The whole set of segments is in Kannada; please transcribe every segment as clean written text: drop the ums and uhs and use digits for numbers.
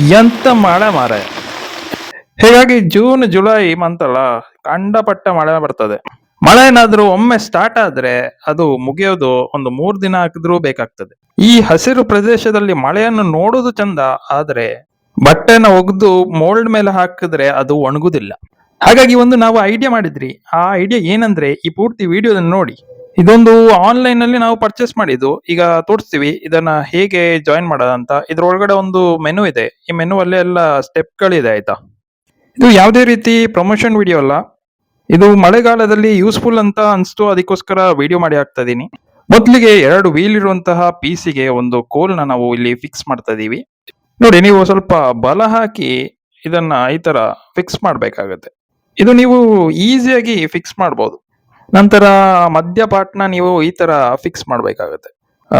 ಎಂತ ಮಳೆ ಮಾರಾಯ. ಹೀಗಾಗಿ ಜೂನ್ ಜುಲೈ ಮಂತ್ ಅಲ್ಲ, ಕಂಡಪಟ್ಟ ಮಳೆ ಬರ್ತದೆ. ಮಳೆ ಏನಾದ್ರೂ ಒಮ್ಮೆ ಸ್ಟಾರ್ಟ್ ಆದ್ರೆ ಅದು ಮುಗಿಯೋದು ಒಂದು 3 ದಿನ ಹಾಕಿದ್ರೂ ಬೇಕಾಗ್ತದೆ. ಈ ಹಸಿರು ಪ್ರದೇಶದಲ್ಲಿ ಮಳೆಯನ್ನು ನೋಡೋದು ಚಂದ, ಆದ್ರೆ ಬಟ್ಟೆನ ಒಗ್ದು ಮೋಲ್ಡ್ ಮೇಲೆ ಹಾಕಿದ್ರೆ ಅದು ಒಣಗುದಿಲ್ಲ. ಹಾಗಾಗಿ ಒಂದು ನಾವು ಐಡಿಯಾ ಮಾಡಿದ್ರಿ. ಆ ಐಡಿಯಾ ಏನಂದ್ರೆ, ಈ ಪೂರ್ತಿ ವಿಡಿಯೋದನ್ನ ನೋಡಿ. ಇದೊಂದು ಆನ್ಲೈನ್ ಅಲ್ಲಿ ನಾವು ಪರ್ಚೇಸ್ ಮಾಡಿದ್ದು. ಈಗ ತೋರಿಸ್ತೀವಿ ಇದನ್ನ ಹೇಗೆ ಜಾಯಿನ್ ಮಾಡೋದಂತ. ಇದ್ರೊಳಗಡೆ ಒಂದು ಮೆನು ಇದೆ. ಈ ಮೆನು ಅಲ್ಲಿ ಎಲ್ಲ ಸ್ಟೆಪ್ ಗಳಿದೆ, ಆಯ್ತಾ. ಇದು ಯಾವುದೇ ರೀತಿ ಪ್ರಮೋಷನ್ ವಿಡಿಯೋ ಅಲ್ಲ. ಇದು ಮಳೆಗಾಲದಲ್ಲಿ ಯೂಸ್ಫುಲ್ ಅಂತ ಅನ್ಸ್ತು, ಅದಕ್ಕೋಸ್ಕರ ವಿಡಿಯೋ ಮಾಡಿ ಹಾಕ್ತಾ ಇದೀನಿ. ಮೊದಲಿಗೆ 2 ವೀಲ್ ಇರುವಂತಹ ಪಿಸಿಗೆ ಒಂದು ಕೋಲ್ನ ನಾವು ಇಲ್ಲಿ ಫಿಕ್ಸ್ ಮಾಡ್ತಾ ಇದೀವಿ. ನೋಡಿ, ನೀವು ಸ್ವಲ್ಪ ಬಲ ಹಾಕಿ ಇದನ್ನ ಈ ತರ ಫಿಕ್ಸ್ ಮಾಡ್ಬೇಕಾಗತ್ತೆ. ಇದು ನೀವು ಈಸಿಯಾಗಿ ಫಿಕ್ಸ್ ಮಾಡ್ಬೋದು. ನಂತರ ಮಧ್ಯ ಪಾರ್ಟ್ನ ನೀವು ಈ ತರ ಫಿಕ್ಸ್ ಮಾಡ್ಬೇಕಾಗತ್ತೆ.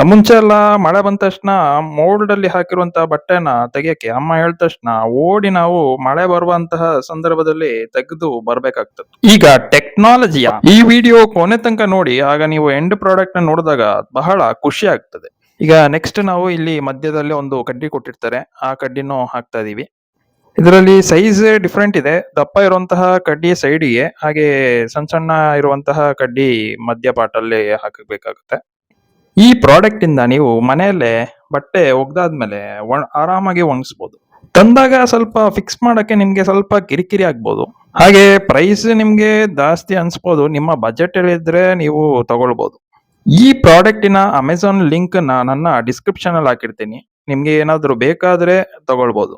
ಮುಂಚೆ ಎಲ್ಲ ಮಳೆ ಬಂದ ತಕ್ಷಣ ಮೋಲ್ಡ್ ಅಲ್ಲಿ ಹಾಕಿರುವಂತಹ ಬಟ್ಟೆನ ತೆಗಿಯಕ್ಕೆ ಅಮ್ಮ ಹೇಳಿದ ತಕ್ಷಣ ಓಡಿ ನಾವು ಮಳೆ ಬರುವಂತಹ ಸಂದರ್ಭದಲ್ಲಿ ತೆಗೆದು ಬರ್ಬೇಕಾಗ್ತದೆ. ಈಗ ಟೆಕ್ನಾಲಜಿಯ ಈ ವಿಡಿಯೋ ಕೊನೆ ತನಕ ನೋಡಿ, ಆಗ ನೀವು ಎಂಡ್ ಪ್ರಾಡಕ್ಟ್ ನ ನೋಡಿದಾಗ ಬಹಳ ಖುಷಿ ಆಗ್ತದೆ. ಈಗ ನೆಕ್ಸ್ಟ್ ನಾವು ಇಲ್ಲಿ ಮಧ್ಯದಲ್ಲಿ ಒಂದು ಕಡ್ಡಿ ಕೊಟ್ಟಿರ್ತಾರೆ, ಆ ಕಡ್ಡಿನೂ ಹಾಕ್ತಾ ಇದೀವಿ. ಇದರಲ್ಲಿ ಸೈಜ್ ಡಿಫ್ರೆಂಟ್ ಇದೆ. ದಪ್ಪ ಇರುವಂತಹ ಕಡ್ಡಿ ಸೈಡಿಗೆ, ಹಾಗೆ ಸಣ್ಣ ಸಣ್ಣ ಇರುವಂತಹ ಕಡ್ಡಿ ಮಧ್ಯ ಪಾರ್ಟಲ್ಲಿ ಹಾಕಬೇಕಾಗುತ್ತೆ. ಈ ಪ್ರಾಡಕ್ಟ್ ಇಂದ ನೀವು ಮನೆಯಲ್ಲೇ ಬಟ್ಟೆ ಒಗ್ದಾದ್ಮೇಲೆ ಆರಾಮಾಗಿ ಒಣಗಿಸ್ಬೋದು. ತಂದಾಗ ಸ್ವಲ್ಪ ಫಿಕ್ಸ್ ಮಾಡಕ್ಕೆ ನಿಮ್ಗೆ ಸ್ವಲ್ಪ ಕಿರಿಕಿರಿ ಆಗ್ಬೋದು. ಹಾಗೆ ಪ್ರೈಸ್ ನಿಮ್ಗೆ ಜಾಸ್ತಿ ಅನ್ಸ್ಬೋದು. ನಿಮ್ಮ ಬಜೆಟ್ ಹೇಳಿದ್ರೆ ನೀವು ತಗೊಳ್ಬೋದು. ಈ ಪ್ರಾಡಕ್ಟಿನ ಅಮೆಝಾನ್ ಲಿಂಕ್ ನನ್ನ ಡಿಸ್ಕ್ರಿಪ್ಷನ್ ಅಲ್ಲಿ ಹಾಕಿರ್ತೀನಿ. ನಿಮ್ಗೆ ಏನಾದ್ರು ಬೇಕಾದ್ರೆ ತಗೊಳ್ಬೋದು.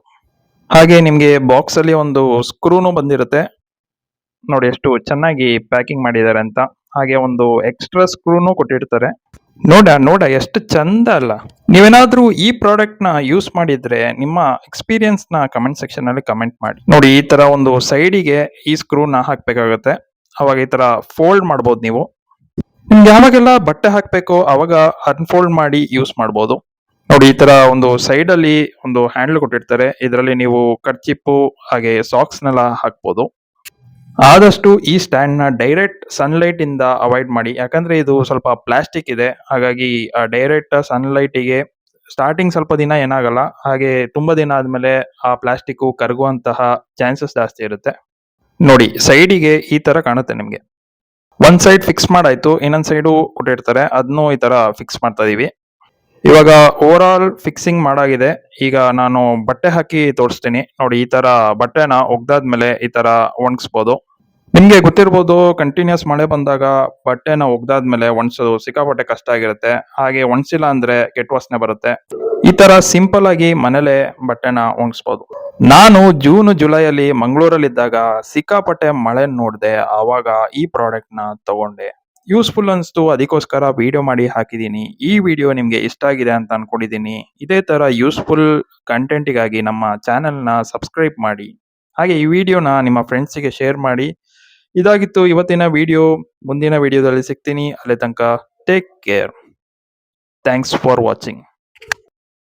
ಹಾಗೆ ನಿಮ್ಗೆ ಬಾಕ್ಸ್ ಅಲ್ಲಿ ಒಂದು ಸ್ಕ್ರೂನು ಬಂದಿರುತ್ತೆ. ನೋಡಿ ಎಷ್ಟು ಚೆನ್ನಾಗಿ ಪ್ಯಾಕಿಂಗ್ ಮಾಡಿದ್ದಾರೆ ಅಂತ. ಹಾಗೆ ಒಂದು ಎಕ್ಸ್ಟ್ರಾ ಸ್ಕ್ರೂನು ಕೊಟ್ಟಿರ್ತಾರೆ. ನೋಡ ಎಷ್ಟು ಚಂದ ಅಲ್ಲ. ನೀವೇನಾದ್ರೂ ಈ ಪ್ರಾಡಕ್ಟ್ ನ ಯೂಸ್ ಮಾಡಿದ್ರೆ ನಿಮ್ಮ ಎಕ್ಸ್ಪೀರಿಯನ್ಸ್ ನ ಕಮೆಂಟ್ ಸೆಕ್ಷನ್ ಅಲ್ಲಿ ಕಮೆಂಟ್ ಮಾಡಿ. ನೋಡಿ, ಈ ತರ ಒಂದು ಸೈಡಿಗೆ ಈ ಸ್ಕ್ರೂನ ಹಾಕ್ಬೇಕಾಗತ್ತೆ. ಅವಾಗ ಈ ತರ ಫೋಲ್ಡ್ ಮಾಡ್ಬೋದು ನೀವು. ನಿಮ್ಗೆ ಯಾವಾಗೆಲ್ಲ ಬಟ್ಟೆ ಹಾಕ್ಬೇಕೋ ಅವಾಗ ಅನ್ಫೋಲ್ಡ್ ಮಾಡಿ ಯೂಸ್ ಮಾಡ್ಬೋದು. ನೋಡಿ, ಈ ತರ ಒಂದು ಸೈಡ್ ಅಲ್ಲಿ ಒಂದು ಹ್ಯಾಂಡಲ್ ಕೊಟ್ಟಿರ್ತಾರೆ. ಇದರಲ್ಲಿ ನೀವು ಕರ್ಚಿಪ್ಪು ಹಾಗೆ ಸಾಕ್ಸ್ ನೆಲ್ಲ ಹಾಕ್ಬೋದು. ಆದಷ್ಟು ಈ ಸ್ಟ್ಯಾಂಡ್ ನ ಡೈರೆಕ್ಟ್ ಸನ್ಲೈಟ್ ಇಂದ ಅವಾಯ್ಡ್ ಮಾಡಿ. ಯಾಕಂದ್ರೆ ಇದು ಸ್ವಲ್ಪ ಪ್ಲಾಸ್ಟಿಕ್ ಇದೆ. ಹಾಗಾಗಿ ಡೈರೆಕ್ಟ್ ಸನ್ಲೈಟ್ ಗೆ ಸ್ಟಾರ್ಟಿಂಗ್ ಸ್ವಲ್ಪ ದಿನ ಏನಾಗಲ್ಲ. ಹಾಗೆ ತುಂಬಾ ದಿನ ಆದ್ಮೇಲೆ ಆ ಪ್ಲಾಸ್ಟಿಕ್ ಕರಗುವಂತಹ ಚಾನ್ಸಸ್ ಜಾಸ್ತಿ ಇರುತ್ತೆ. ನೋಡಿ, ಸೈಡಿಗೆ ಈ ತರ ಕಾಣುತ್ತೆ ನಿಮ್ಗೆ. ಒಂದ್ ಸೈಡ್ ಫಿಕ್ಸ್ ಮಾಡಾಯ್ತು, ಇನ್ನೊಂದ್ ಸೈಡು ಕೊಟ್ಟಿರ್ತಾರೆ, ಅದನ್ನು ಈ ತರ ಫಿಕ್ಸ್ ಮಾಡ್ತಾ ಇದೀವಿ. ಇವಾಗ ಓವರ್ ಆಲ್ ಫಿಕ್ಸಿಂಗ್ ಮಾಡಾಗಿದೆ. ಈಗ ನಾನು ಬಟ್ಟೆ ಹಾಕಿ ತೋರಿಸ್ತೀನಿ. ನೋಡಿ, ಈ ತರ ಬಟ್ಟೆನ ಒಗ್ದಾದ್ಮೇಲೆ ಈ ತರ ಒಣಗಿಸ್ಬೋದು. ನಿಮ್ಗೆ ಗೊತ್ತಿರ್ಬೋದು, ಕಂಟಿನ್ಯೂಸ್ ಮಳೆ ಬಂದಾಗ ಬಟ್ಟೆನ ಒಗ್ದಾದ್ಮೇಲೆ ಒಣಸೋದು ಸಿಕ್ಕಾಪಟ್ಟೆ ಕಷ್ಟ ಆಗಿರುತ್ತೆ. ಹಾಗೆ ಒಣಸಿಲ್ಲ ಅಂದ್ರೆ ಕೆಟ್ಟ ವಾಸನೆ ಬರುತ್ತೆ. ಈ ತರ ಸಿಂಪಲ್ ಆಗಿ ಮನೇಲೆ ಬಟ್ಟೆನ ಒಣಗಿಸ್ಬೋದು. ನಾನು ಜೂನ್ ಜುಲೈ ಅಲ್ಲಿ ಮಂಗಳೂರಲ್ಲಿದ್ದಾಗ ಸಿಕ್ಕಾಪಟ್ಟೆ ಮಳೆ ನೋಡಿದೆ. ಆವಾಗ ಈ ಪ್ರಾಡಕ್ಟ್ ನ ತಗೊಂಡೆ. ಯೂಸ್ಫುಲ್ ಅನ್ಸ್ತು, ಅದಕ್ಕೋಸ್ಕರ ವಿಡಿಯೋ ಮಾಡಿ ಹಾಕಿದೀನಿ. ಈ ವಿಡಿಯೋ ನಿಮ್ಗೆ ಇಷ್ಟ ಆಗಿದೆ ಅಂತ ಅನ್ಕೊಂಡಿದೀನಿ. ಇದೇ ತರ ಯೂಸ್ಫುಲ್ ಕಂಟೆಂಟಿಗಾಗಿ ನಮ್ಮ ಚಾನೆಲ್ ನ ಸಬ್ಸ್ಕ್ರೈಬ್ ಮಾಡಿ. ಹಾಗೆ ಈ ವಿಡಿಯೋನ ನಿಮ್ಮ ಫ್ರೆಂಡ್ಸಿಗೆ ಶೇರ್ ಮಾಡಿ. ಇದಾಗಿತ್ತು ಇವತ್ತಿನ ವಿಡಿಯೋ. ಮುಂದಿನ ವಿಡಿಯೋದಲ್ಲಿ ಸಿಗ್ತೀನಿ. ಅಲ್ಲಿ ತನಕ take care. Thanks for watching.